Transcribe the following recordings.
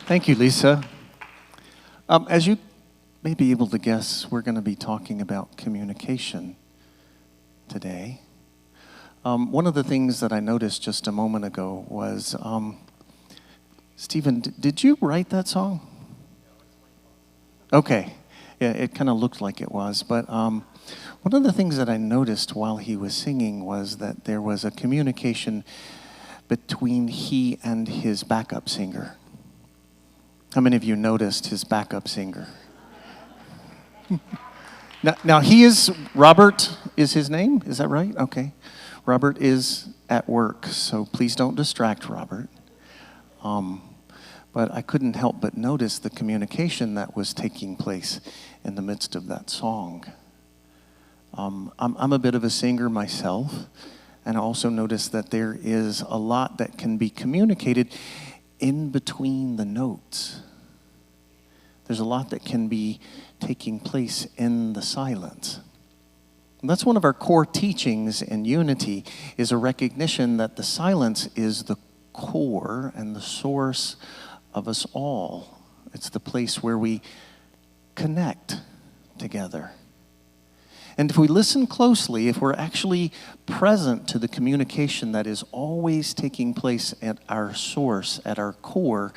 Thank you, Lisa. As you may be able to guess, we're going to be talking about communication today. One of the things that I noticed just a moment ago was, Stephen, did you write that song? Okay. Yeah, it kind of looked like it was. But one of the things that I noticed while he was singing was that there was a communication between he and his backup singer. How many of you noticed his backup singer? Now he is, Robert is his name, is that right? Okay. Robert is at work, so please don't distract Robert. But I couldn't help but notice the communication that was taking place in the midst of that song. I'm a bit of a singer myself, and I also noticed that there is a lot that can be communicated in between the notes. There's a lot that can be taking place in the silence. And that's one of our core teachings in unity, is a recognition that the silence is the core and the source of us all. It's the place where we connect together. And if we listen closely, if we're actually present to the communication that is always taking place at our source, at our core,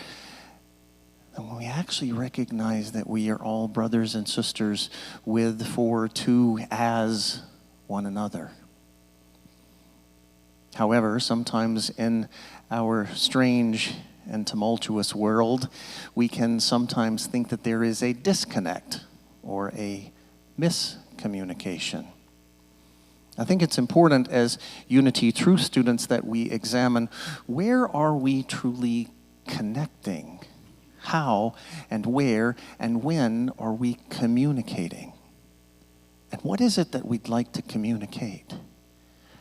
then we actually recognize that we are all brothers and sisters with, for, to, as one another. However, sometimes in our strange and tumultuous world, we can sometimes think that there is a disconnect or a miscommunication. I think it's important as Unity Truth students that we examine, where are we truly connecting? How and where and when are we communicating? And what is it that we'd like to communicate?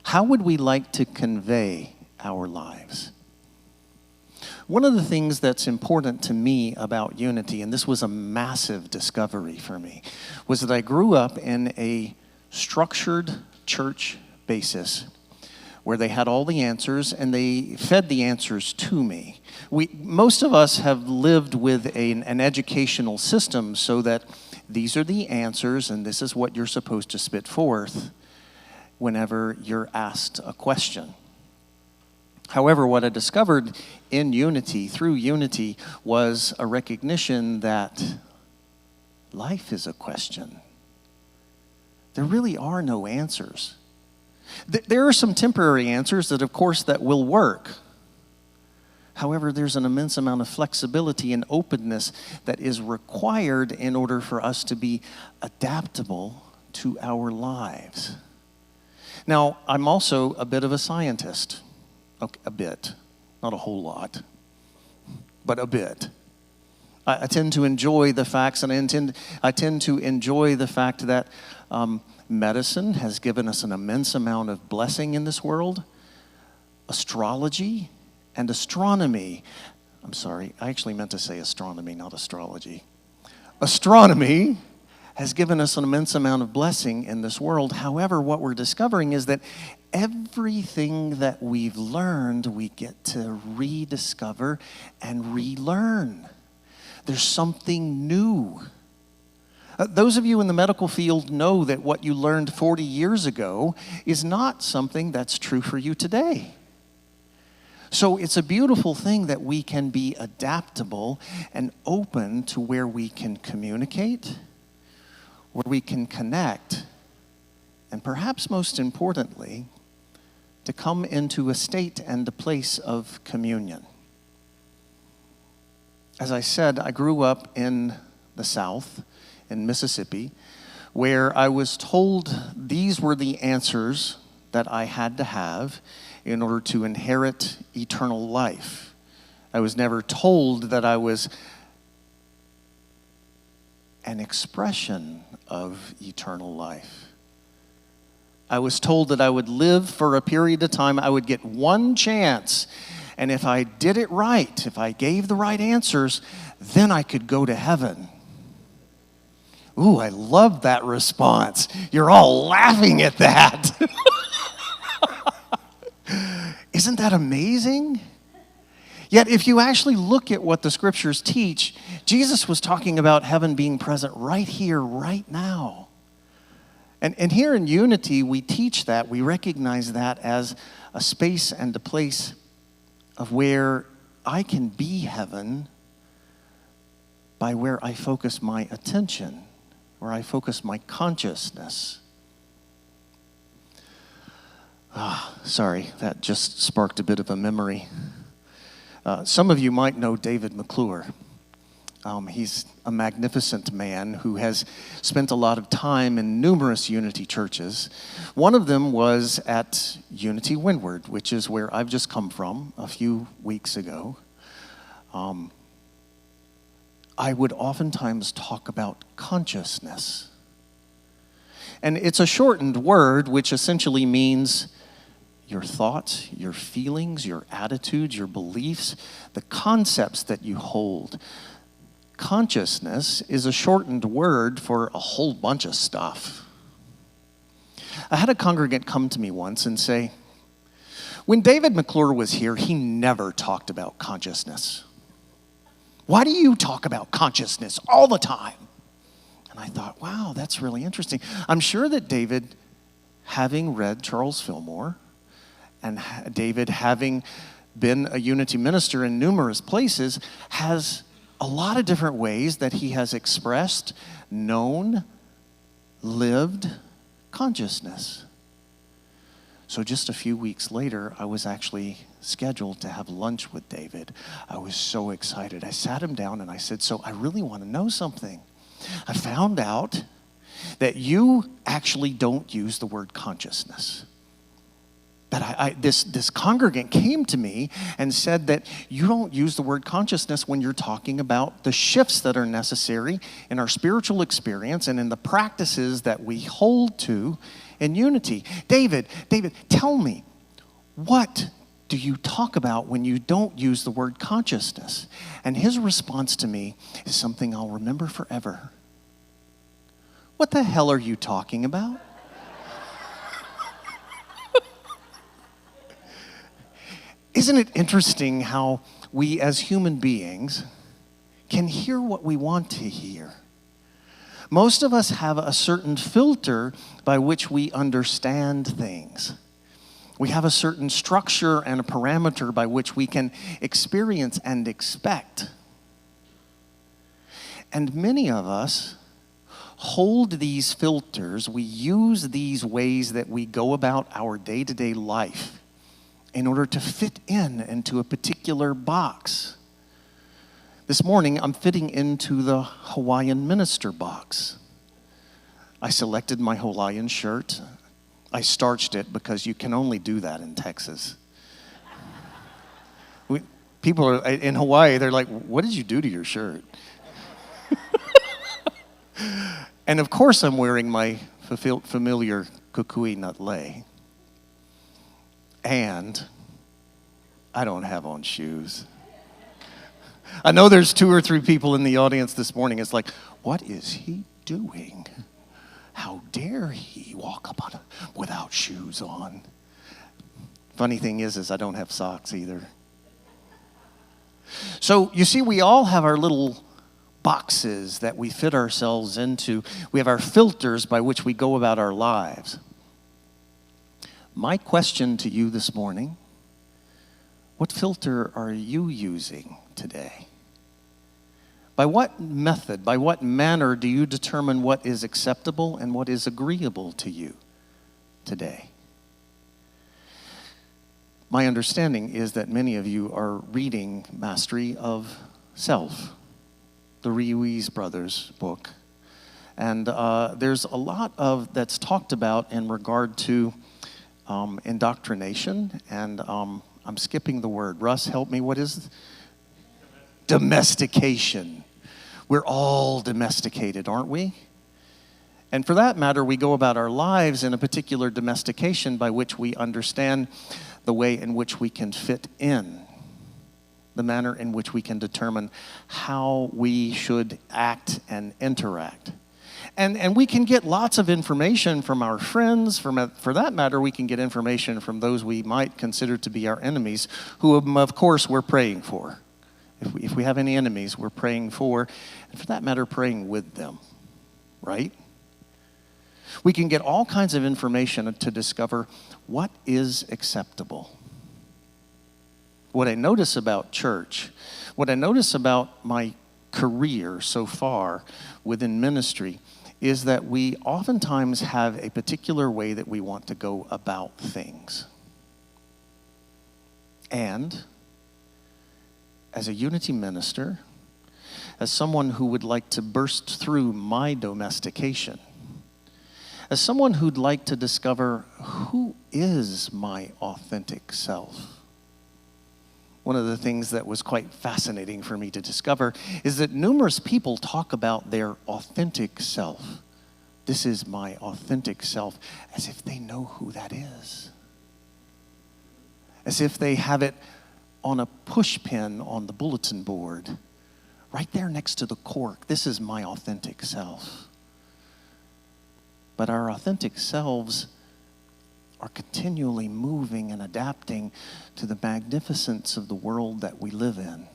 How would we like to convey our lives? One of the things that's important to me about unity, and this was a massive discovery for me, was that I grew up in a structured church basis where they had all the answers and they fed the answers to me. Most of us have lived with an educational system so that these are the answers and this is what you're supposed to spit forth whenever you're asked a question. However, what I discovered in unity, through unity, was a recognition that life is a question. There really are no answers. There are some temporary answers that, of course, that will work. However, there's an immense amount of flexibility and openness that is required in order for us to be adaptable to our lives. Now, I'm also a bit of a scientist. Okay, a bit, not a whole lot, but a bit. I tend to enjoy the facts, and I tend to enjoy the fact that medicine has given us an immense amount of blessing in this world. Astrology and astronomy. I'm sorry, I actually meant to say astronomy, not astrology. Astronomy has given us an immense amount of blessing in this world. However, what we're discovering is that everything that we've learned, we get to rediscover and relearn. There's something new. Those of you in the medical field know that what you learned 40 years ago is not something that's true for you today. So it's a beautiful thing that we can be adaptable and open to where we can communicate, where we can connect, and perhaps most importantly, to come into a state and a place of communion. As I said, I grew up in the South, in Mississippi, where I was told these were the answers that I had to have in order to inherit eternal life. I was never told that I was an expression of eternal life. I was told that I would live for a period of time. I would get one chance. And if I did it right, if I gave the right answers, then I could go to heaven. Ooh, I love that response. You're all laughing at that. Isn't that amazing? Yet if you actually look at what the scriptures teach, Jesus was talking about heaven being present right here, right now. And here in Unity, we teach that, we recognize that as a space and a place of where I can be heaven by where I focus my attention, where I focus my consciousness. Sorry, that just sparked a bit of a memory. Some of you might know David McClure. He's a magnificent man who has spent a lot of time in numerous Unity churches. One of them was at Unity Windward, which is where I've just come from a few weeks ago. I would oftentimes talk about consciousness. And it's a shortened word which essentially means your thoughts, your feelings, your attitudes, your beliefs, the concepts that you hold. Consciousness is a shortened word for a whole bunch of stuff. I had a congregant come to me once and say, when David McClure was here, he never talked about consciousness. Why do you talk about consciousness all the time? And I thought, wow, that's really interesting. I'm sure that David, having read Charles Fillmore, and David having been a Unity minister in numerous places, has a lot of different ways that he has expressed, known, lived consciousness. So just a few weeks later, I was actually scheduled to have lunch with David. I was so excited. I sat him down and I said, so I really want to know something. I found out that you actually don't use the word consciousness. That this congregant came to me and said that you don't use the word consciousness when you're talking about the shifts that are necessary in our spiritual experience and in the practices that we hold to in Unity. David, tell me, what do you talk about when you don't use the word consciousness? And his response to me is something I'll remember forever. What the hell are you talking about? Isn't it interesting how we as human beings can hear what we want to hear? Most of us have a certain filter by which we understand things. We have a certain structure and a parameter by which we can experience and expect. And many of us hold these filters, we use these ways that we go about our day-to-day life in order to fit into a particular box. This morning, I'm fitting into the Hawaiian minister box. I selected my Hawaiian shirt. I starched it because you can only do that in Texas. People are in Hawaii, they're like, what did you do to your shirt? And of course, I'm wearing my familiar kukui nut lei. And I don't have on shoes. I know there's 2 or 3 people in the audience this morning. It's like, what is he doing? How dare he walk up without shoes on? Funny thing is I don't have socks either. So you see, we all have our little boxes that we fit ourselves into. We have our filters by which we go about our lives. My question to you this morning, what filter are you using today? By what method, by what manner do you determine what is acceptable and what is agreeable to you today? My understanding is that many of you are reading Mastery of Self, the Ruiz brothers' book. And there's a lot of that's talked about in regard to indoctrination, and I'm skipping the word. Russ, help me. What is it? Domestication. We're all domesticated, aren't we? And for that matter, we go about our lives in a particular domestication by which we understand the way in which we can fit in, the manner in which we can determine how we should act and interact. And we can get lots of information from our friends. For that matter, we can get information from those we might consider to be our enemies, who of course we're praying for. If we have any enemies, we're praying for, and for that matter, praying with them, right? We can get all kinds of information to discover what is acceptable. What I notice about church, what I notice about my career so far within ministry, is that we oftentimes have a particular way that we want to go about things. And as a Unity minister, as someone who would like to burst through my domestication, as someone who'd like to discover who is my authentic self, one of the things that was quite fascinating for me to discover is that numerous people talk about their authentic self. This is my authentic self, as if they know who that is. As if they have it on a push pin on the bulletin board, right there next to the cork. This is my authentic self. But our authentic selves are continually moving and adapting to the magnificence of the world that we live in.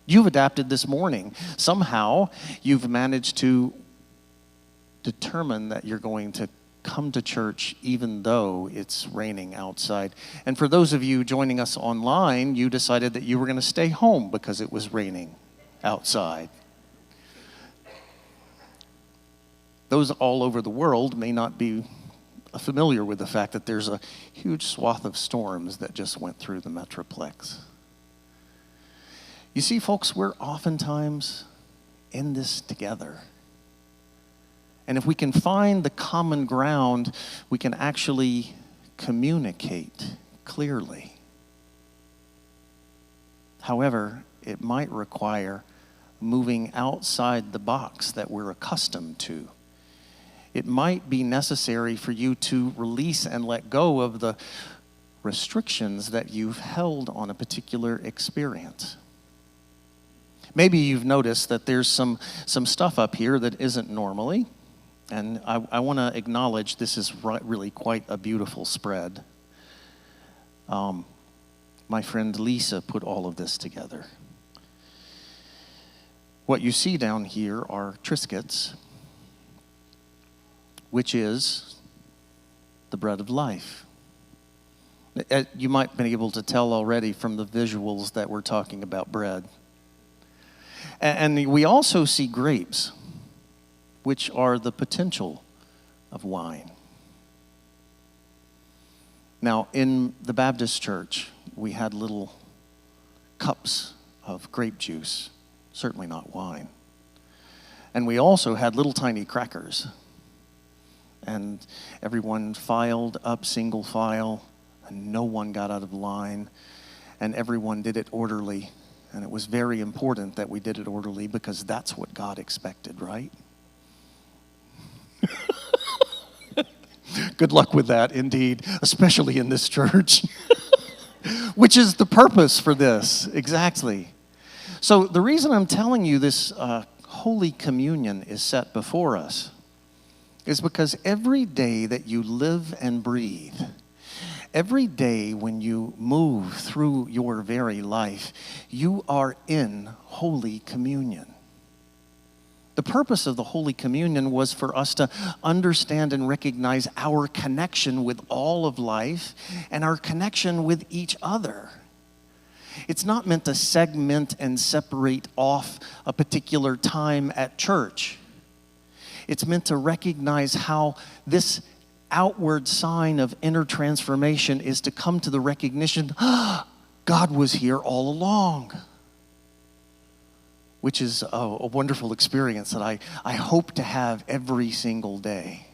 You've adapted this morning. Somehow, you've managed to determine that you're going to come to church even though it's raining outside. And for those of you joining us online, you decided that you were going to stay home because it was raining outside. Those all over the world may not be familiar with the fact that there's a huge swath of storms that just went through the Metroplex. You see, folks, we're oftentimes in this together. And if we can find the common ground, we can actually communicate clearly. However, it might require moving outside the box that we're accustomed to. It might be necessary for you to release and let go of the restrictions that you've held on a particular experience. Maybe you've noticed that there's some stuff up here that isn't normally, and I want to acknowledge this is really quite a beautiful spread. My friend Lisa put all of this together. What you see down here are Triscuits, which is the bread of life. You might be able to tell already from the visuals that we're talking about bread. And we also see grapes, which are the potential of wine. Now, in the Baptist church, we had little cups of grape juice, certainly not wine. And we also had little tiny crackers. And everyone filed up single file, and no one got out of line, and everyone did it orderly. And it was very important that we did it orderly because that's what God expected, right? Good luck with that, indeed, especially in this church, which is the purpose for this, exactly. So the reason I'm telling you this Holy Communion is set before us is because every day that you live and breathe, every day when you move through your very life, you are in Holy Communion. The purpose of the Holy Communion was for us to understand and recognize our connection with all of life and our connection with each other. It's not meant to segment and separate off a particular time at church. It's meant to recognize how this outward sign of inner transformation is to come to the recognition, God was here all along. Which is a wonderful experience that I hope to have every single day.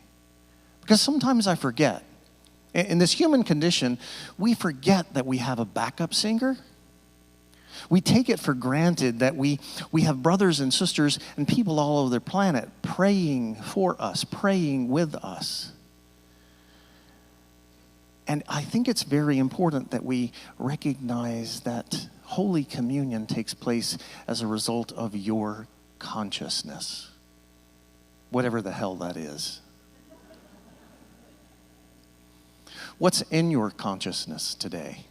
Because sometimes I forget. In this human condition, we forget that we have a backup singer. We take it for granted that we have brothers and sisters and people all over the planet praying for us, praying with us. And I think it's very important that we recognize that Holy Communion takes place as a result of your consciousness. whatever the hell that is. What's in your consciousness today?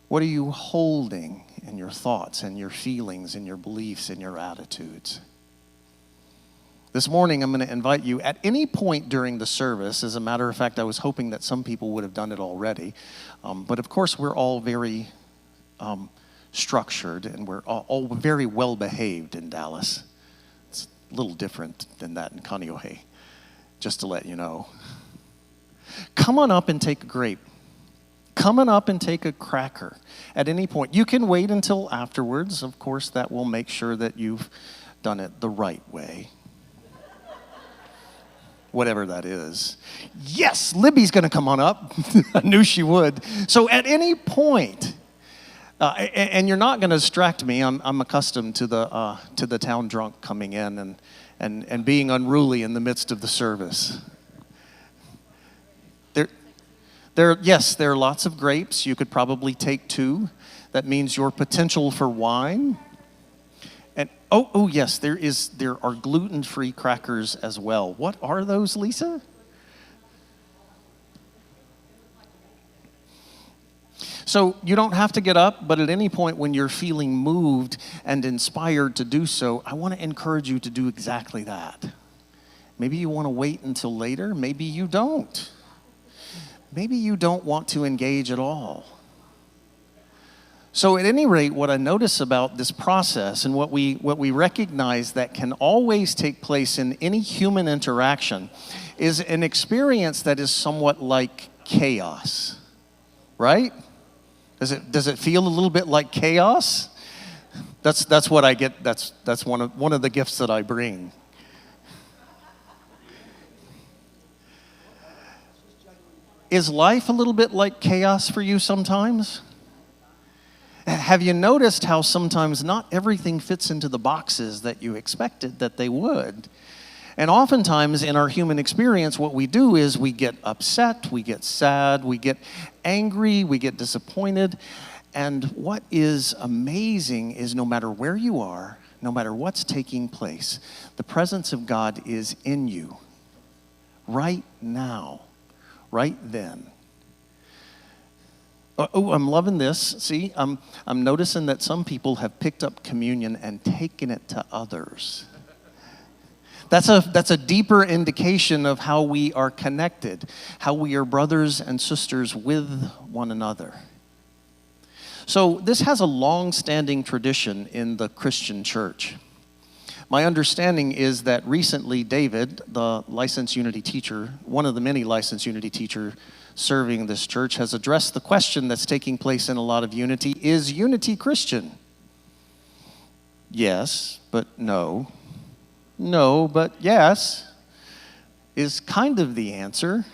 What are you holding in your thoughts and your feelings and your beliefs and your attitudes? This morning, I'm going to invite you at any point during the service. As a matter of fact, I was hoping that some people would have done it already. But of course, we're all very structured and we're all very well behaved in Dallas. It's a little different than that in Kaneohe, just to let you know. Come on up and take a grape. Come on up and take a cracker at any point. You can wait until afterwards. Of course, that will make sure that you've done it the right way. Whatever that is. Yes, Libby's going to come on up. I knew she would. So at any point, and you're not going to distract me. I'm accustomed to the town drunk coming in and being unruly in the midst of the service. Yes, there are lots of grapes. You could probably take 2. That means your potential for wine. And oh yes, there are gluten-free crackers as well. What are those, Lisa? So you don't have to get up, but at any point when you're feeling moved and inspired to do so, I want to encourage you to do exactly that. Maybe you want to wait until later. Maybe you don't. Maybe you don't want to engage at all. So at any rate, what I notice about this process and what we recognize that can always take place in any human interaction is an experience that is somewhat like chaos, right? Does it feel a little bit like chaos? That's what I get. That's one of the gifts that I bring. Is life a little bit like chaos for you sometimes? Have you noticed how sometimes not everything fits into the boxes that you expected that they would? And oftentimes in our human experience, what we do is we get upset, we get sad, we get angry, we get disappointed. And what is amazing is no matter where you are, no matter what's taking place, the presence of God is in you right now. Right then. Oh, I'm loving this. See, I'm noticing that some people have picked up communion and taken it to others. That's a deeper indication of how we are connected, how we are brothers and sisters with one another. So this has a long-standing tradition in the Christian church. My understanding is that recently David, the licensed Unity teacher, one of the many licensed Unity teachers serving this church, has addressed the question that's taking place in a lot of Unity: is Unity Christian? Yes, but no. No, but yes is kind of the answer.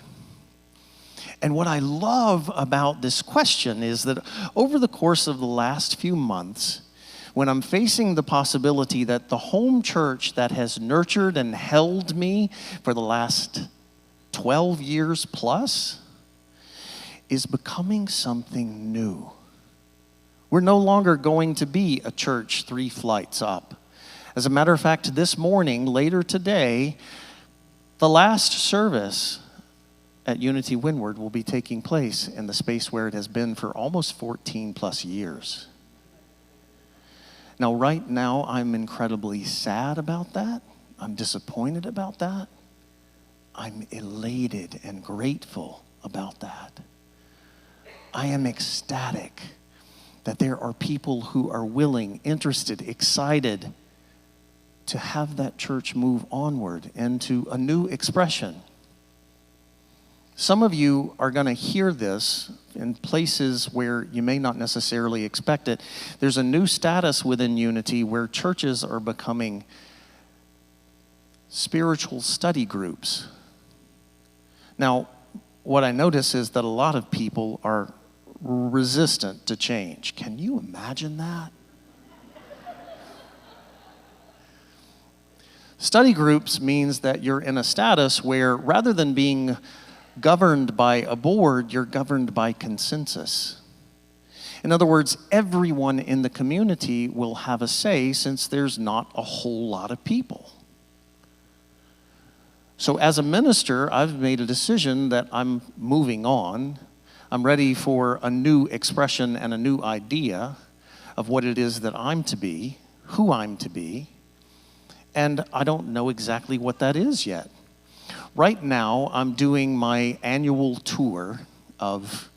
And what I love about this question is that over the course of the last few months, when I'm facing the possibility that the home church that has nurtured and held me for the last 12 years plus is becoming something new. We're no longer going to be a church 3 flights up. As a matter of fact, this morning, later today, the last service at Unity Windward will be taking place in the space where it has been for almost 14 plus years. Now, right now, I'm incredibly sad about that. I'm disappointed about that. I'm elated and grateful about that. I am ecstatic that there are people who are willing, interested, excited to have that church move onward into a new expression. Some of you are going to hear this in places where you may not necessarily expect it. There's a new status within Unity where churches are becoming spiritual study groups. Now, what I notice is that a lot of people are resistant to change. Can you imagine that? Study groups means that you're in a status where rather than being governed by a board, you're governed by consensus. In other words, everyone in the community will have a say since there's not a whole lot of people. So as a minister, I've made a decision that I'm moving on. I'm ready for a new expression and a new idea of what it is that I'm to be, who I'm to be, and I don't know exactly what that is yet. Right now, I'm doing my annual tour of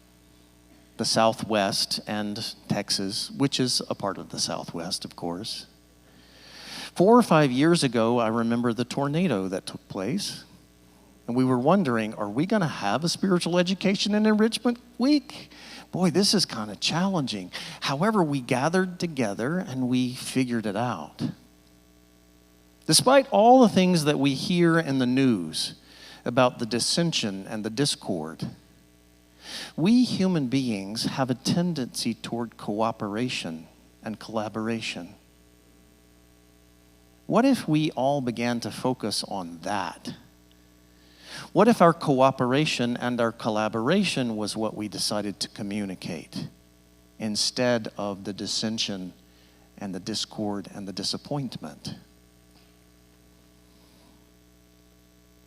the Southwest and Texas, which is a part of the Southwest, of course. 4 or 5 years ago, I remember the tornado that took place, and we were wondering, are we going to have a spiritual education and enrichment week? Boy, this is kind of challenging. However, we gathered together and we figured it out. Despite all the things that we hear in the news about the dissension and the discord, we human beings have a tendency toward cooperation and collaboration. What if we all began to focus on that? What if our cooperation and our collaboration was what we decided to communicate instead of the dissension and the discord and the disappointment?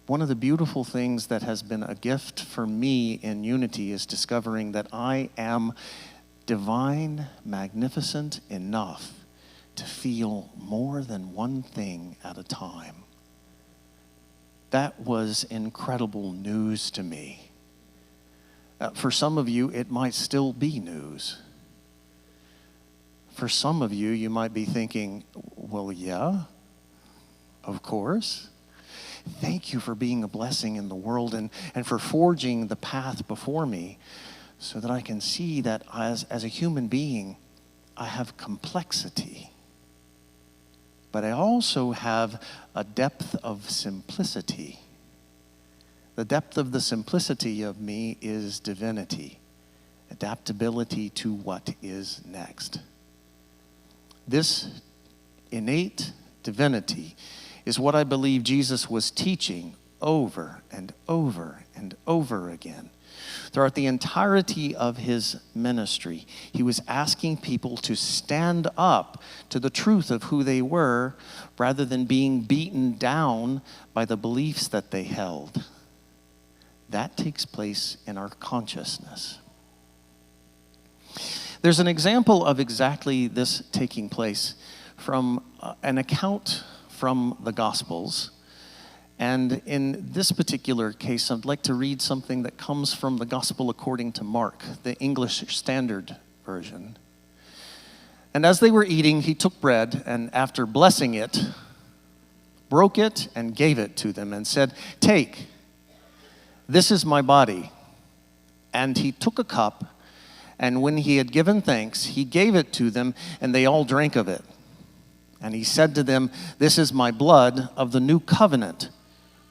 One of the beautiful things that has been a gift for me in unity is discovering that I am divine, magnificent enough to feel more than one thing at a time. That was incredible news to me. For some of you, it might still be news. For some of you, you might be thinking, well, yeah, of course. Thank you for being a blessing in the world and for forging the path before me so that I can see that as a human being, I have complexity. But I also have a depth of simplicity. The depth of the simplicity of me is divinity, adaptability to what is next. This innate divinity is what I believe Jesus was teaching over and over and over again. Throughout the entirety of his ministry, he was asking people to stand up to the truth of who they were rather than being beaten down by the beliefs that they held. That takes place in our consciousness. There's an example of exactly this taking place from an account from the Gospels. And in this particular case, I'd like to read something that comes from the Gospel according to Mark, the English Standard Version. And as they were eating, he took bread, and after blessing it, broke it and gave it to them and said, "Take, this is my body." And he took a cup, and when he had given thanks, he gave it to them, and they all drank of it. And he said to them, "This is my blood of the new covenant,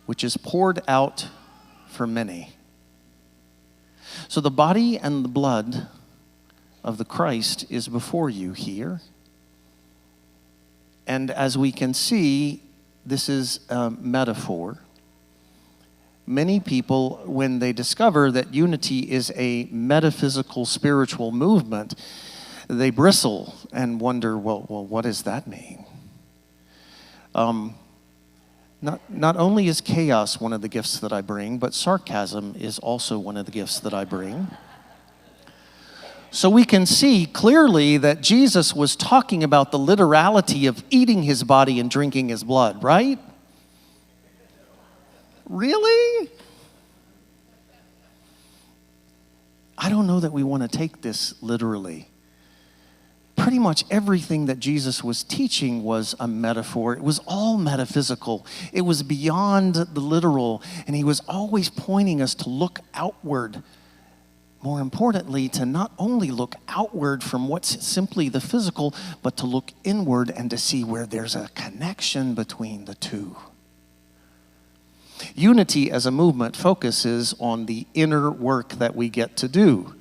which is poured out for many." So the body and the blood of the Christ is before you here. And as we can see, this is a metaphor. Many people, when they discover that unity is a metaphysical spiritual movement, they bristle and wonder, well, what does that mean? Not only is chaos one of the gifts that I bring, but sarcasm is also one of the gifts that I bring. So we can see clearly that Jesus was talking about the literality of eating his body and drinking his blood, right? Really? I don't know that we want to take this literally. Pretty much everything that Jesus was teaching was a metaphor. It was all metaphysical. It was beyond the literal, and he was always pointing us to look outward. More importantly, to not only look outward from what's simply the physical, but to look inward and to see where there's a connection between the two. Unity as a movement focuses on the inner work that we get to do,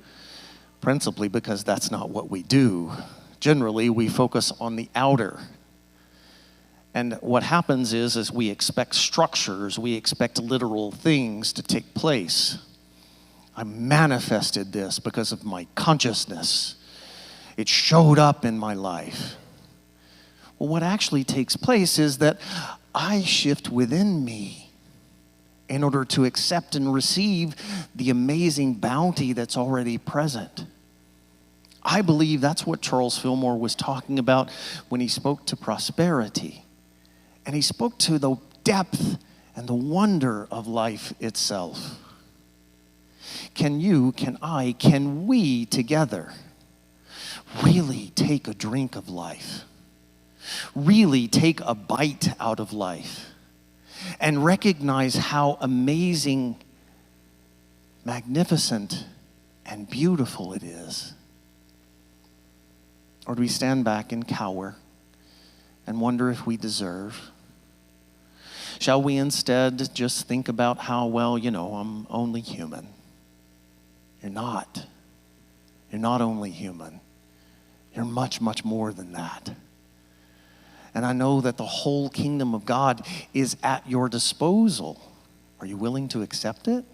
principally because that's not what we do. Generally, we focus on the outer. And what happens is we expect structures, we expect literal things to take place. I manifested this because of my consciousness. It showed up in my life. Well, what actually takes place is that I shift within me in order to accept and receive the amazing bounty that's already present. I believe that's what Charles Fillmore was talking about when he spoke to prosperity. And he spoke to the depth and the wonder of life itself. Can you, can I, can we together really take a drink of life? Really take a bite out of life and recognize how amazing, magnificent, and beautiful it is? Or do we stand back and cower and wonder if we deserve? Shall we instead just think about how, well, I'm only human? You're not. You're not only human. You're much, much more than that. And I know that the whole kingdom of God is at your disposal. Are you willing to accept it?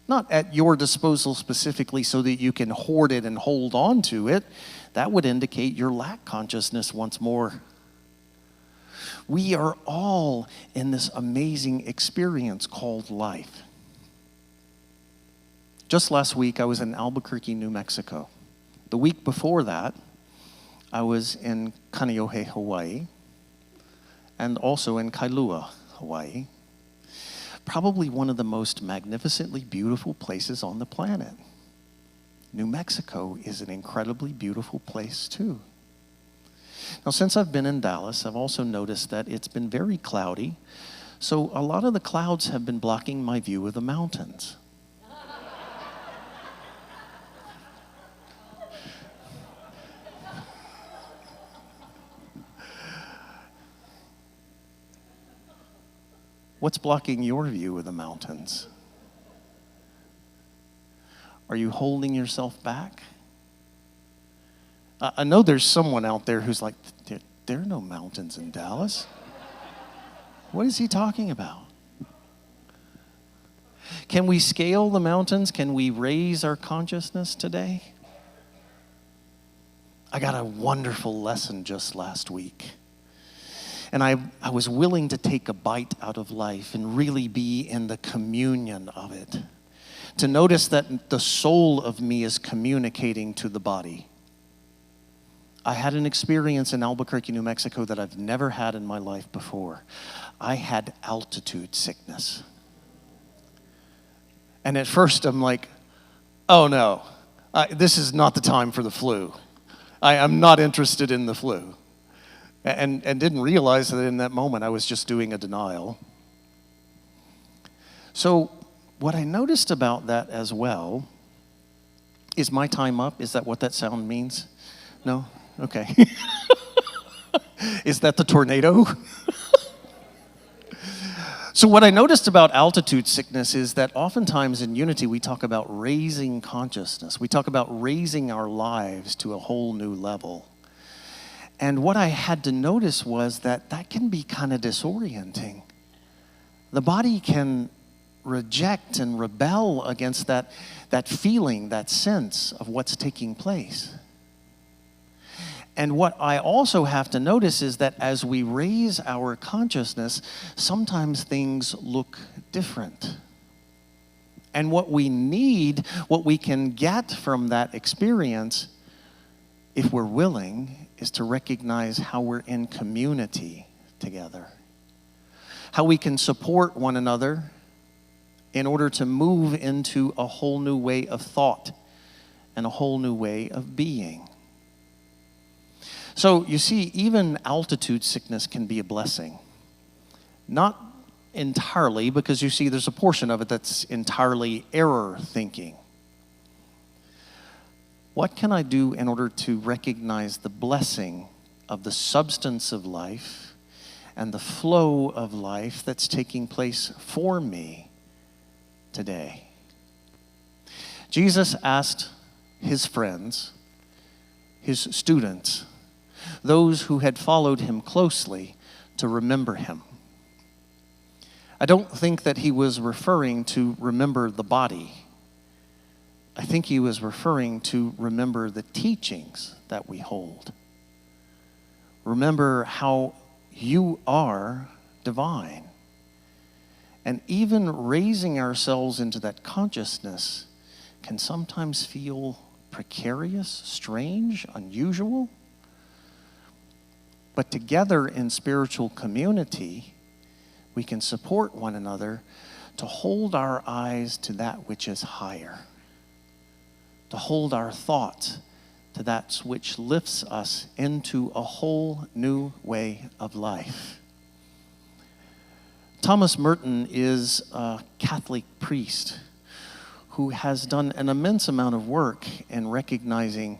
Not at your disposal specifically so that you can hoard it and hold on to it. That would indicate your lack consciousness once more. We are all in this amazing experience called life. Just last week, I was in Albuquerque, New Mexico. The week before that, I was in Kaneohe, Hawaii, and also in Kailua, Hawaii. Probably one of the most magnificently beautiful places on the planet. New Mexico is an incredibly beautiful place too. Now, since I've been in Dallas, I've also noticed that it's been very cloudy, so a lot of the clouds have been blocking my view of the mountains. What's blocking your view of the mountains? Are you holding yourself back? I know there's someone out there who's like, there are no mountains in Dallas. What is he talking about? Can we scale the mountains? Can we raise our consciousness today? I got a wonderful lesson just last week. And I was willing to take a bite out of life and really be in the communion of it. To notice that the soul of me is communicating to the body. I had an experience in Albuquerque, New Mexico that I've never had in my life before. I had altitude sickness. And at first I'm like, oh no, this is not the time for the flu. I'm not interested in the flu. And didn't realize that in that moment I was just doing a denial. So what I noticed about that as well, is my time up? Is that what that sound means? No? Okay. Is that the tornado? So what I noticed about altitude sickness is that oftentimes in Unity we talk about raising consciousness. We talk about raising our lives to a whole new level. And what I had to notice was that can be kind of disorienting. The body can reject and rebel against that feeling, that sense of what's taking place. And what I also have to notice is that as we raise our consciousness, sometimes things look different. And what we need, what we can get from that experience, if we're willing, is to recognize how we're in community together. How we can support one another in order to move into a whole new way of thought and a whole new way of being. So you see, even altitude sickness can be a blessing. Not entirely, because you see there's a portion of it that's entirely error thinking. What can I do in order to recognize the blessing of the substance of life and the flow of life that's taking place for me today? Jesus asked his friends, his students, those who had followed him closely, to remember him. I don't think that he was referring to remember the body, I think he was referring to remember the teachings that we hold. Remember how you are divine. And even raising ourselves into that consciousness can sometimes feel precarious, strange, unusual. But together in spiritual community, we can support one another to hold our eyes to that which is higher, to hold our thoughts to that which lifts us into a whole new way of life. Thomas Merton is a Catholic priest who has done an immense amount of work in recognizing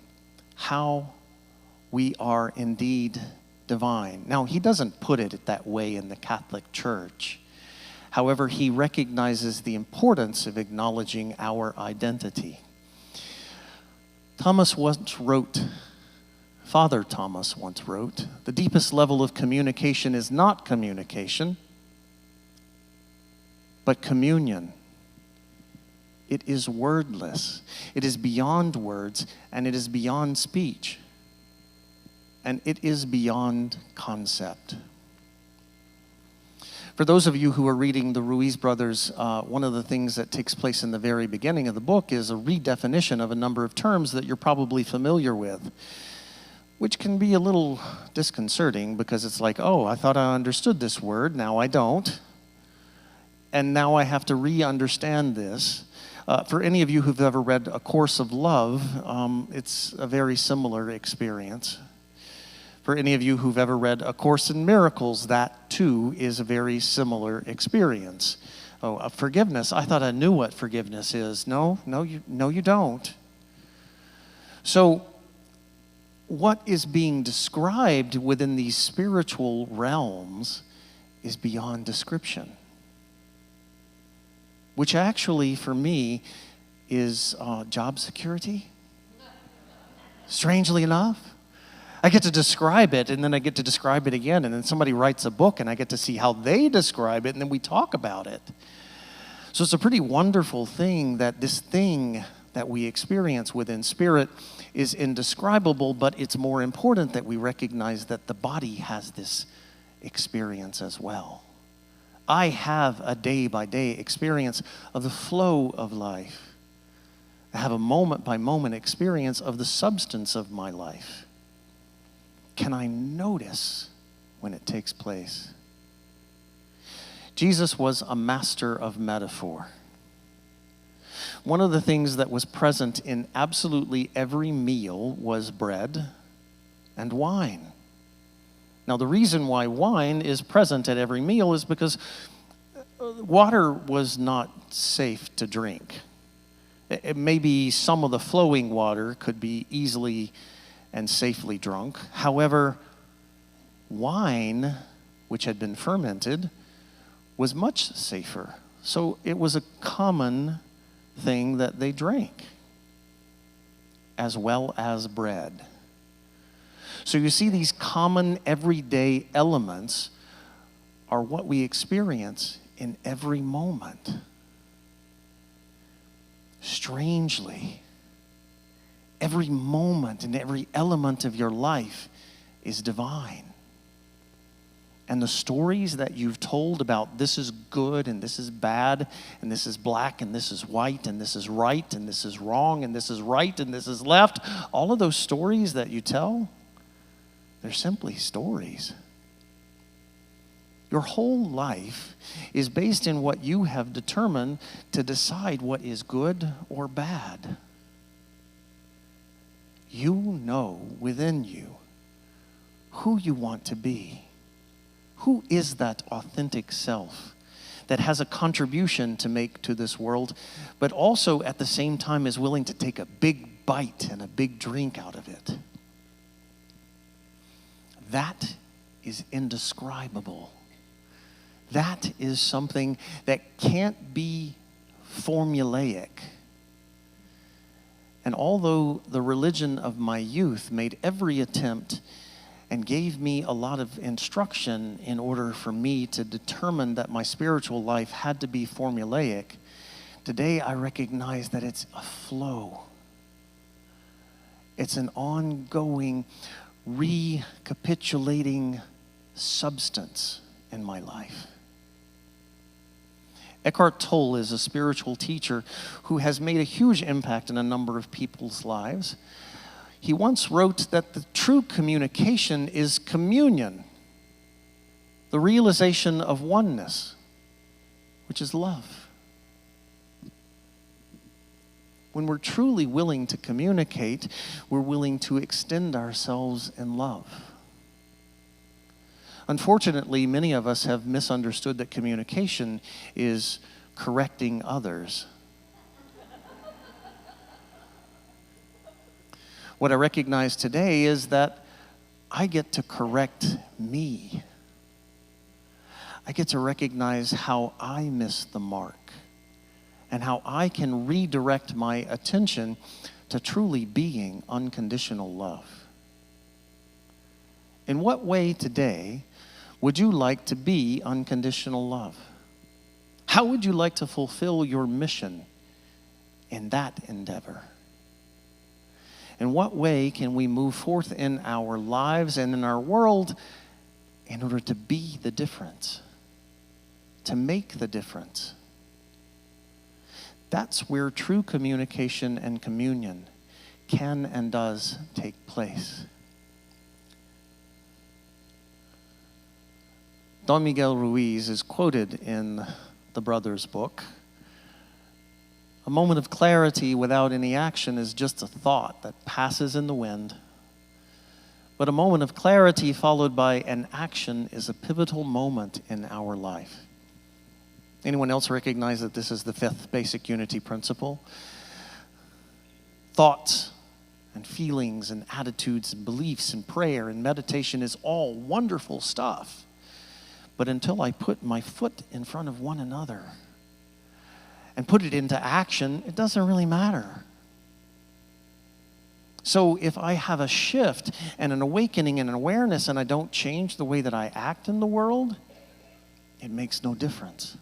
how we are indeed divine. Now, he doesn't put it that way in the Catholic Church. However, he recognizes the importance of acknowledging our identity. Father Thomas once wrote, the deepest level of communication is not communication, but communion. It is wordless. It is beyond words, and it is beyond speech. And it is beyond concept. For those of you who are reading the Ruiz brothers, one of the things that takes place in the very beginning of the book is a redefinition of a number of terms that you're probably familiar with, which can be a little disconcerting because it's like, oh, I thought I understood this word, now I don't. And now I have to re-understand this. For any of you who've ever read A Course of Love, it's a very similar experience. For any of you who've ever read A Course in Miracles, that too is a very similar experience. Oh, forgiveness. I thought I knew what forgiveness is. No, you don't. So, what is being described within these spiritual realms is beyond description. Which actually, for me, is job security. Strangely enough. I get to describe it, and then I get to describe it again, and then somebody writes a book, and I get to see how they describe it, and then we talk about it. So it's a pretty wonderful thing that this thing that we experience within spirit is indescribable, but it's more important that we recognize that the body has this experience as well. I have a day-by-day experience of the flow of life. I have a moment-by-moment experience of the substance of my life. Can I notice when it takes place? Jesus was a master of metaphor. One of the things that was present in absolutely every meal was bread and wine. Now, the reason why wine is present at every meal is because water was not safe to drink. Maybe some of the flowing water could be easily and safely drunk. However, wine, which had been fermented, was much safer. So it was a common thing that they drank, as well as bread. So you see, these common everyday elements are what we experience in every moment. Strangely, every moment and every element of your life is divine. And the stories that you've told about this is good and this is bad and this is black and this is white and this is right and this is wrong and this is right and this is left, all of those stories that you tell, they're simply stories. Your whole life is based in what you have determined to decide what is good or bad. You know within you who you want to be. Who is that authentic self that has a contribution to make to this world, but also at the same time is willing to take a big bite and a big drink out of it? That is indescribable. That is something that can't be formulaic. And although the religion of my youth made every attempt and gave me a lot of instruction in order for me to determine that my spiritual life had to be formulaic, Today, I recognize that it's a flow. It's an ongoing, recapitulating substance in my life. Eckhart Tolle is a spiritual teacher who has made a huge impact in a number of people's lives. He once wrote that the true communication is communion, the realization of oneness, which is love. When we're truly willing to communicate, we're willing to extend ourselves in love. Unfortunately, many of us have misunderstood that communication is correcting others. What I recognize today is that I get to correct me. I get to recognize how I miss the mark and how I can redirect my attention to truly being unconditional love. In what way today would you like to be unconditional love? How would you like to fulfill your mission in that endeavor? In what way can we move forth in our lives and in our world in order to be the difference, to make the difference? That's where true communication and communion can and does take place. Don Miguel Ruiz is quoted in the Brothers book. A moment of clarity without any action is just a thought that passes in the wind. But a moment of clarity followed by an action is a pivotal moment in our life. Anyone else recognize that this is the fifth basic unity principle? Thoughts and feelings and attitudes and beliefs and prayer and meditation is all wonderful stuff. But until I put my foot in front of one another and put it into action, it doesn't really matter. So if I have a shift and an awakening and an awareness and I don't change the way that I act in the world, it makes no difference.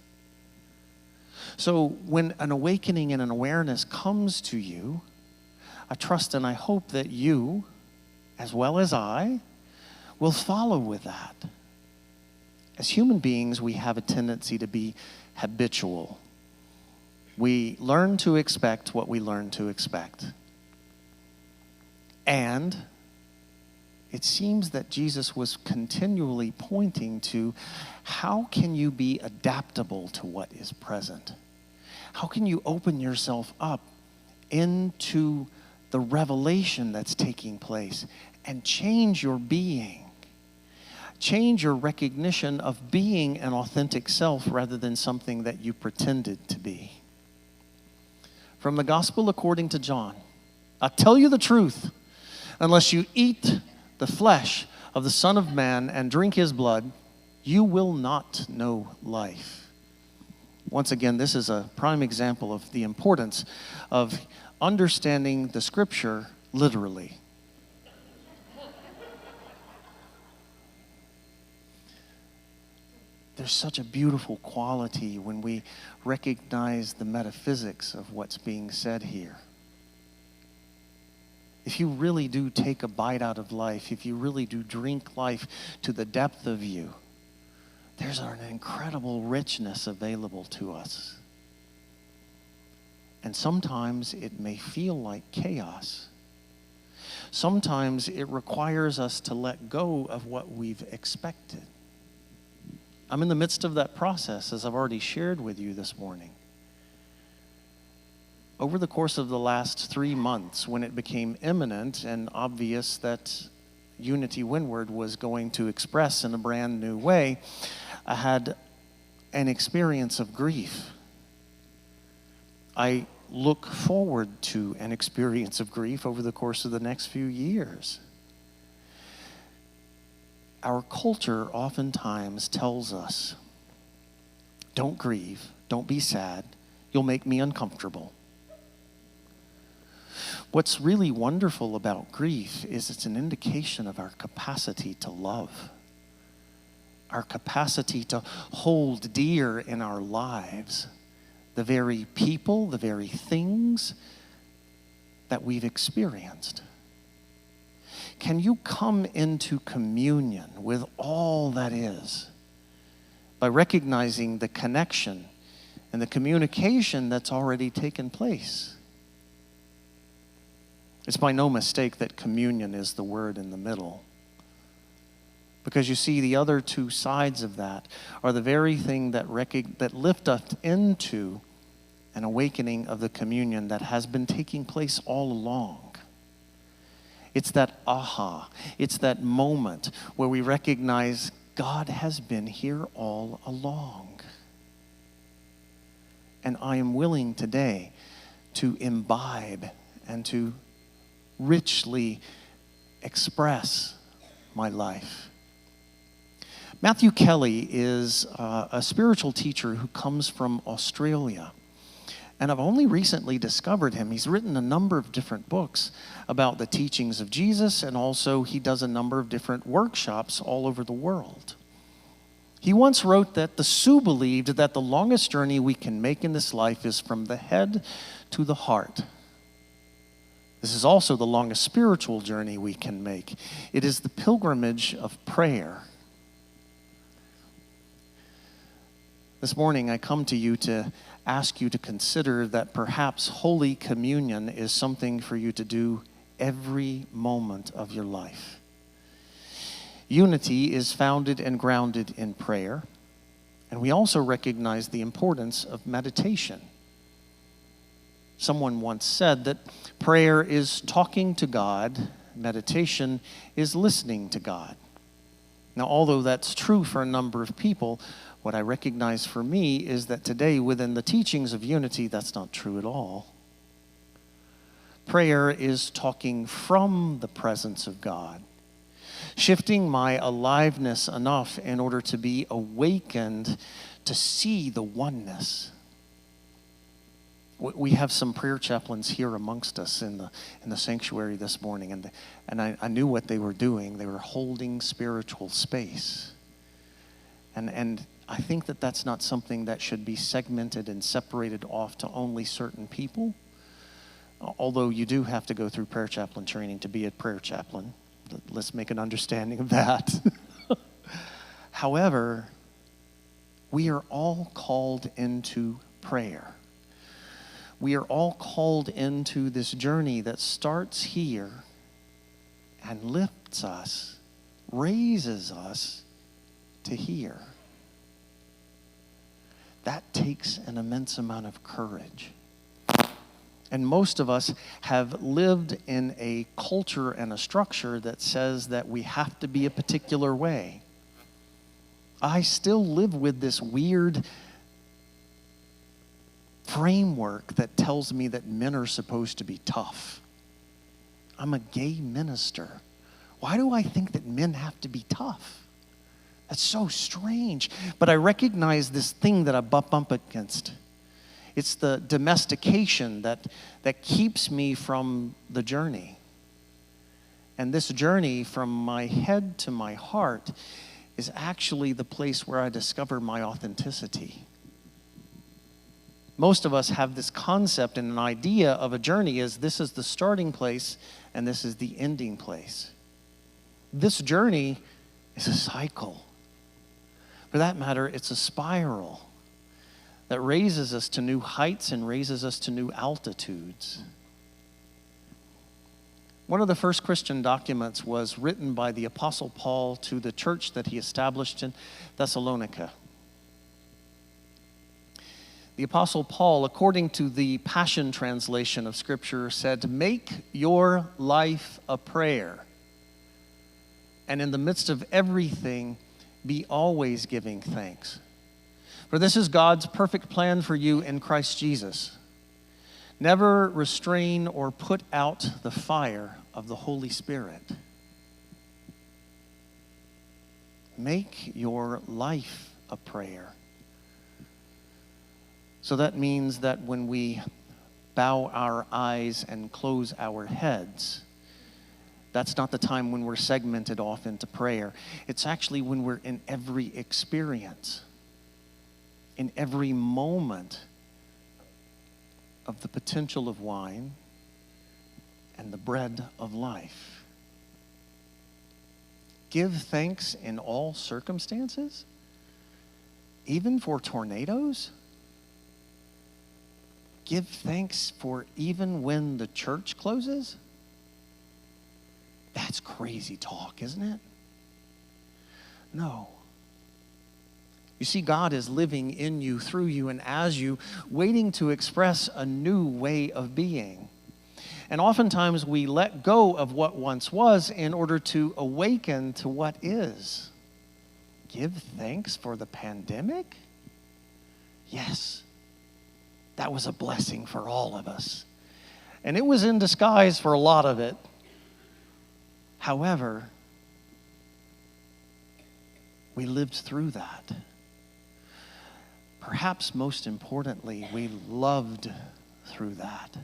So when an awakening and an awareness comes to you, I trust and I hope that you, as well as I, will follow with that. As human beings, we have a tendency to be habitual. We learn to expect what we learn to expect. And it seems that Jesus was continually pointing to how can you be adaptable to what is present? How can you open yourself up into the revelation that's taking place and change your being? Change your recognition of being an authentic self rather than something that you pretended to be. From the Gospel according to John, I tell you the truth, unless you eat the flesh of the Son of Man and drink his blood, you will not know life. Once again, this is a prime example of the importance of understanding the Scripture literally. There's such a beautiful quality when we recognize the metaphysics of what's being said here. If you really do take a bite out of life, if you really do drink life to the depth of you, there's an incredible richness available to us. And sometimes it may feel like chaos. Sometimes it requires us to let go of what we've expected. I'm in the midst of that process, as I've already shared with you this morning. Over the course of the last 3 months, when it became imminent and obvious that Unity Windward was going to express in a brand new way, I had an experience of grief. I look forward to an experience of grief over the course of the next few years. Our culture oftentimes tells us, don't grieve, don't be sad, you'll make me uncomfortable. What's really wonderful about grief is it's an indication of our capacity to love, our capacity to hold dear in our lives the very people, the very things that we've experienced? Can you come into communion with all that is by recognizing the connection and the communication that's already taken place? It's by no mistake that communion is the word in the middle. Because you see, the other two sides of that are the very thing that lift us into an awakening of the communion that has been taking place all along. It's that aha. It's that moment where we recognize God has been here all along. And I am willing today to imbibe and to richly express my life. Matthew Kelly is a spiritual teacher who comes from Australia. And I've only recently discovered him. He's written a number of different books about the teachings of Jesus, and also he does a number of different workshops all over the world. He once wrote that the Sioux believed that the longest journey we can make in this life is from the head to the heart. This is also the longest spiritual journey we can make. It is the pilgrimage of prayer. This morning, I come to you to ask you to consider that perhaps Holy Communion is something for you to do every moment of your life. Unity is founded and grounded in prayer, and we also recognize the importance of meditation. Someone once said that prayer is talking to God, meditation is listening to God. Now, although that's true for a number of people, what I recognize for me is that today, within the teachings of unity, that's not true at all. Prayer is talking from the presence of God, shifting my aliveness enough in order to be awakened to see the oneness. We have some prayer chaplains here amongst us in the sanctuary this morning, and I knew what they were doing. They were holding spiritual space. And I think that that's not something that should be segmented and separated off to only certain people, although you do have to go through prayer chaplain training to be a prayer chaplain. Let's make an understanding of that. However, we are all called into prayer. We are all called into this journey that starts here and lifts us, raises us to here. That takes an immense amount of courage. And most of us have lived in a culture and a structure that says that we have to be a particular way. I still live with this weird framework that tells me that men are supposed to be tough. I'm a gay minister. Why do I think that men have to be tough? That's so strange. But I recognize this thing that I bump against. It's the domestication that keeps me from the journey. And this journey from my head to my heart is actually the place where I discover my authenticity. Most of us have this concept and an idea of a journey as this is the starting place and this is the ending place. This journey is a cycle. For that matter, it's a spiral that raises us to new heights and raises us to new altitudes. One of the first Christian documents was written by the Apostle Paul to the church that he established in Thessalonica. The Apostle Paul, according to the Passion Translation of Scripture, said, "Make your life a prayer, and in the midst of everything, be always giving thanks. For this is God's perfect plan for you in Christ Jesus. Never restrain or put out the fire of the Holy Spirit." Make your life a prayer. So that means that when we bow our eyes and close our heads, that's not the time when we're segmented off into prayer. It's actually when we're in every experience, in every moment of the potential of wine and the bread of life. Give thanks in all circumstances, even for tornadoes. Give thanks for even when the church closes. That's crazy talk, isn't it? No. You see, God is living in you, through you, and as you, waiting to express a new way of being. And oftentimes we let go of what once was in order to awaken to what is. Give thanks for the pandemic? Yes, that was a blessing for all of us. And it was in disguise for a lot of it. However, we lived through that. Perhaps most importantly, we loved through that.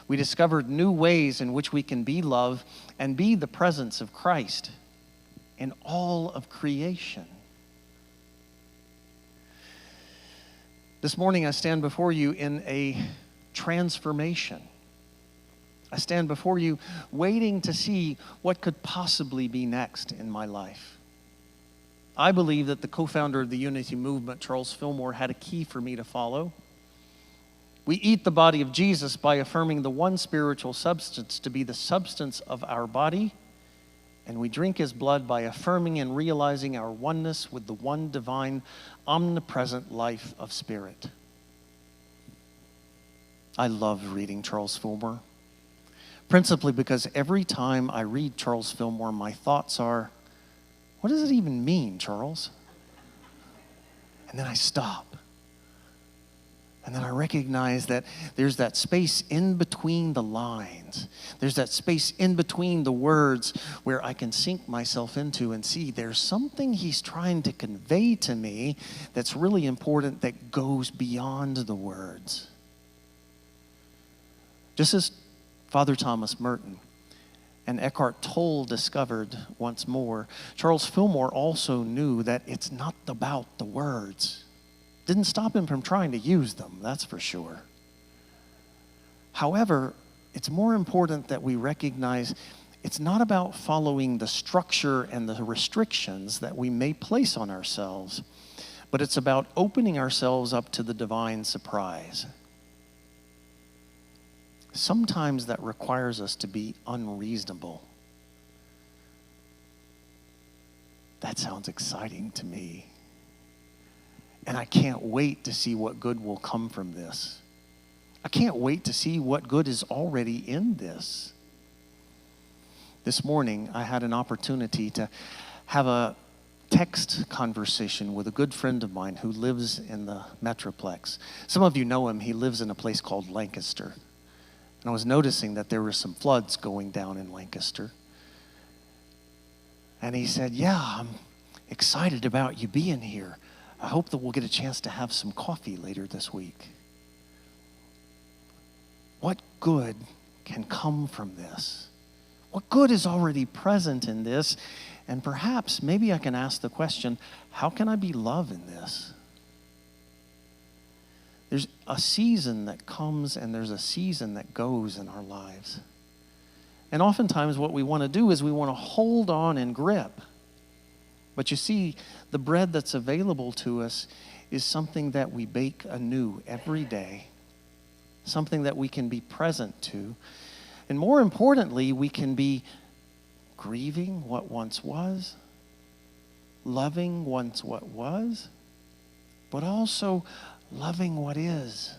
We discovered new ways in which we can be love and be the presence of Christ in all of creation. This morning I stand before you in a transformation. I stand before you waiting to see what could possibly be next in my life. I believe that the co-founder of the Unity Movement, Charles Fillmore, had a key for me to follow. We eat the body of Jesus by affirming the one spiritual substance to be the substance of our body, and we drink his blood by affirming and realizing our oneness with the one divine, omnipresent life of spirit. I love reading Charles Fillmore, principally because every time I read Charles Fillmore, my thoughts are, what does it even mean, Charles? And then I stop. And then I recognize that there's that space in between the lines. There's that space in between the words where I can sink myself into and see there's something he's trying to convey to me that's really important that goes beyond the words. Just as Father Thomas Merton and Eckhart Tolle discovered once more, Charles Fillmore also knew that it's not about the words. Didn't stop him from trying to use them, that's for sure. However, it's more important that we recognize it's not about following the structure and the restrictions that we may place on ourselves, but it's about opening ourselves up to the divine surprise. Sometimes that requires us to be unreasonable. That sounds exciting to me. And I can't wait to see what good will come from this. I can't wait to see what good is already in this. This morning, I had an opportunity to have a text conversation with a good friend of mine who lives in the Metroplex. Some of you know him. He lives in a place called Lancaster. And I was noticing that there were some floods going down in Lancaster. And he said, yeah, I'm excited about you being here. I hope that we'll get a chance to have some coffee later this week. What good can come from this? What good is already present in this? And perhaps, maybe I can ask the question, how can I be love in this? There's a season that comes and there's a season that goes in our lives. And oftentimes what we want to do is we want to hold on and grip. But you see, the bread that's available to us is something that we bake anew every day, something that we can be present to. And more importantly, we can be grieving what once was, loving once what was, but also loving what is.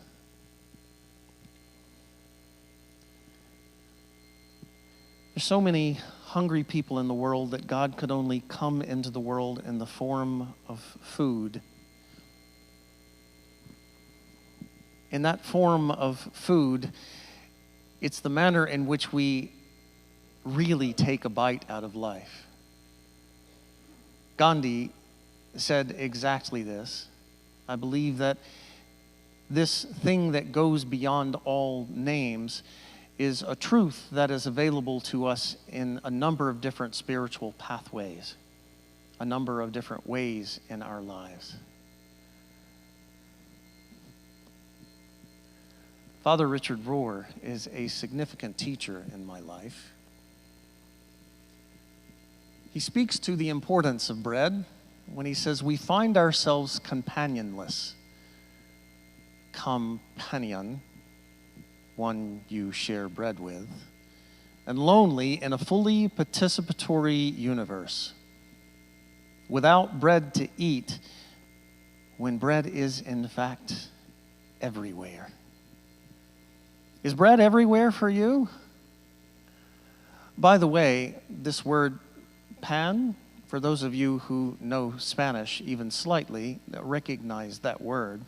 There's so many hungry people in the world that God could only come into the world in the form of food. In that form of food, it's the manner in which we really take a bite out of life. Gandhi said exactly this. I believe that this thing that goes beyond all names is a truth that is available to us in a number of different spiritual pathways, a number of different ways in our lives. Father Richard Rohr is a significant teacher in my life. He speaks to the importance of bread when he says, we find ourselves companionless. Companion, one you share bread with, and lonely in a fully participatory universe. Without bread to eat, when bread is in fact everywhere. Is bread everywhere for you? By the way, this word pan, for those of you who know Spanish even slightly, recognize that word.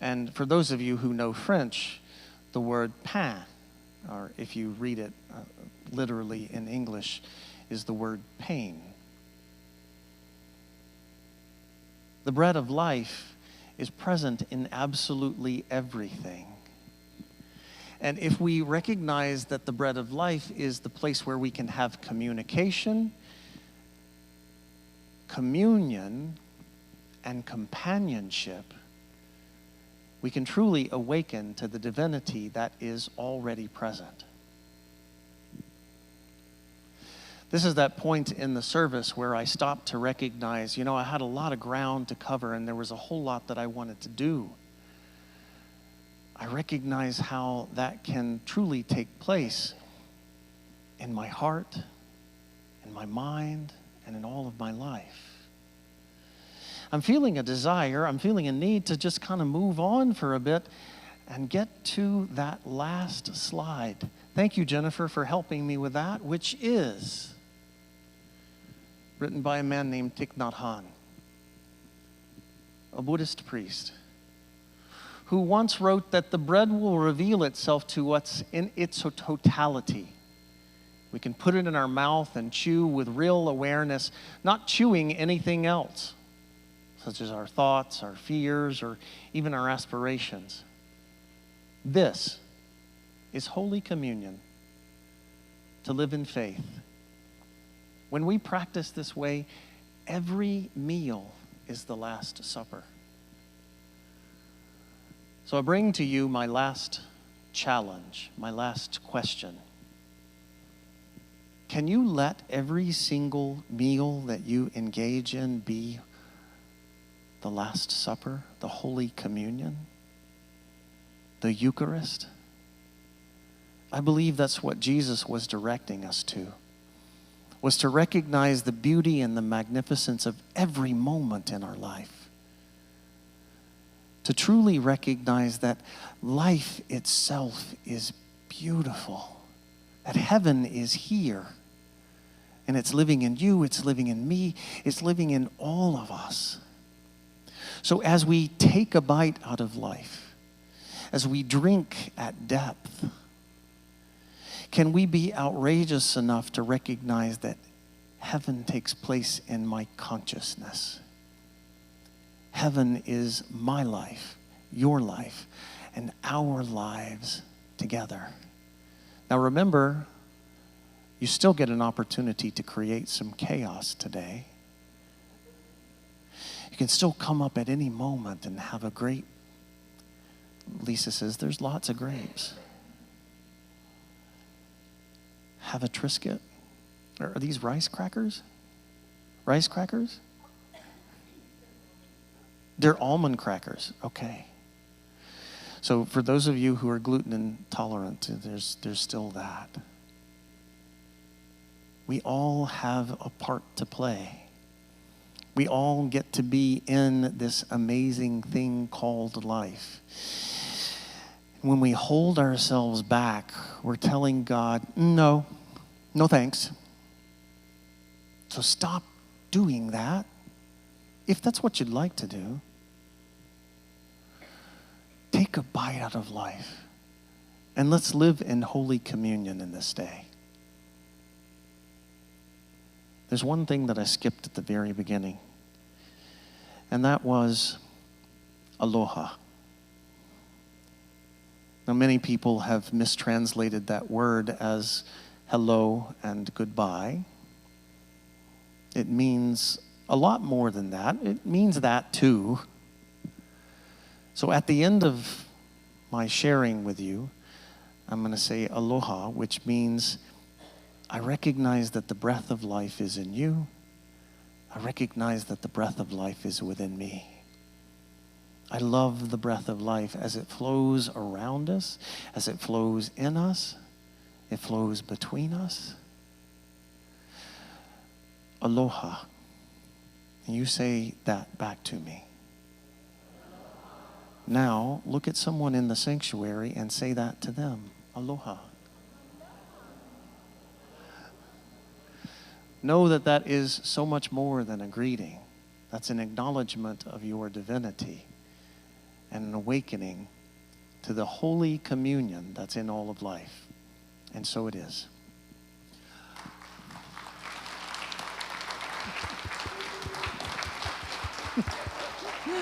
And for those of you who know French, the word pain, or if you read it literally in English, is the word pain. The bread of life is present in absolutely everything. And if we recognize that the bread of life is the place where we can have communication, communion, and companionship, we can truly awaken to the divinity that is already present. This is that point in the service where I stopped to recognize, I had a lot of ground to cover and there was a whole lot that I wanted to do. I recognize how that can truly take place in my heart, in my mind, and in all of my life. I'm feeling a desire, I'm feeling a need to just kind of move on for a bit and get to that last slide. Thank you, Jennifer, for helping me with that, which is written by a man named Thich Nhat Hanh, a Buddhist priest, who once wrote that the bread will reveal itself to us in its totality. We can put it in our mouth and chew with real awareness, not chewing anything else, such as our thoughts, our fears, or even our aspirations. This is Holy Communion, to live in faith. When we practice this way, every meal is the Last Supper. So I bring to you my last challenge, my last question. Can you let every single meal that you engage in be the Last Supper, the Holy Communion, the Eucharist? I believe that's what Jesus was directing us to, was to recognize the beauty and the magnificence of every moment in our life. To truly recognize that life itself is beautiful, that heaven is here, and it's living in you, it's living in me, it's living in all of us. So as we take a bite out of life, as we drink at depth, can we be outrageous enough to recognize that heaven takes place in my consciousness? Heaven is my life, your life, and our lives together. Now remember, you still get an opportunity to create some chaos today. You can still come up at any moment and have a great, Lisa says, there's lots of grapes. Have a Triscuit. Are these rice crackers? Rice crackers? They're almond crackers. Okay. So for those of you who are gluten intolerant, there's still that. We all have a part to play. We all get to be in this amazing thing called life. When we hold ourselves back, we're telling God, no thanks. So stop doing that, if that's what you'd like to do. Take a bite out of life, and let's live in Holy Communion in this day. There's one thing that I skipped at the very beginning, and that was aloha. Now, many people have mistranslated that word as hello and goodbye. It means a lot more than that. It means that too. So at the end of my sharing with you, I'm going to say aloha, which means I recognize that the breath of life is in you. I recognize that the breath of life is within me. I love the breath of life as it flows around us, as it flows in us, it flows between us. Aloha. And you say that back to me. Now, look at someone in the sanctuary and say that to them. Aloha. Know that that is so much more than a greeting. That's an acknowledgement of your divinity and an awakening to the holy communion that's in all of life. And so it is.